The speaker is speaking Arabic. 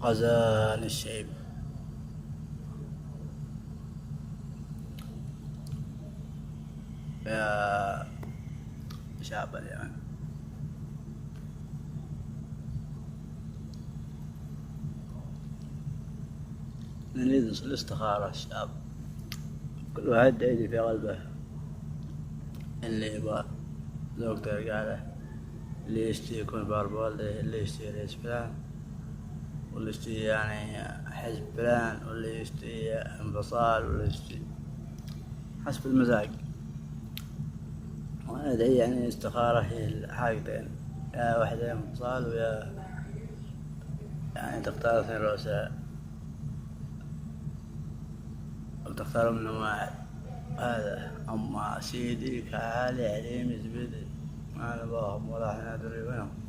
غزال الشيب. يا شعب اليمن. نريد الاستخارة الشاب، كل واحد يدي في قلبه اللي يبغى زوجته رجاله، اللي يشتي يكون باربولي، اللي يشتي رئيس فلان، واللي يشتي يعني حزب فلان، واللي يشتي انفصال، واللي يشتي حسب المزاج. وهذا يعني استخارة هي الحاجتين، يا واحدة انفصال ويا يعني تختار 2 رؤساء وتختار منهم واحد. هذا أما سيدي كعالي عليم زبيدي ما نبغاهم ولا احنا ندري وينهم.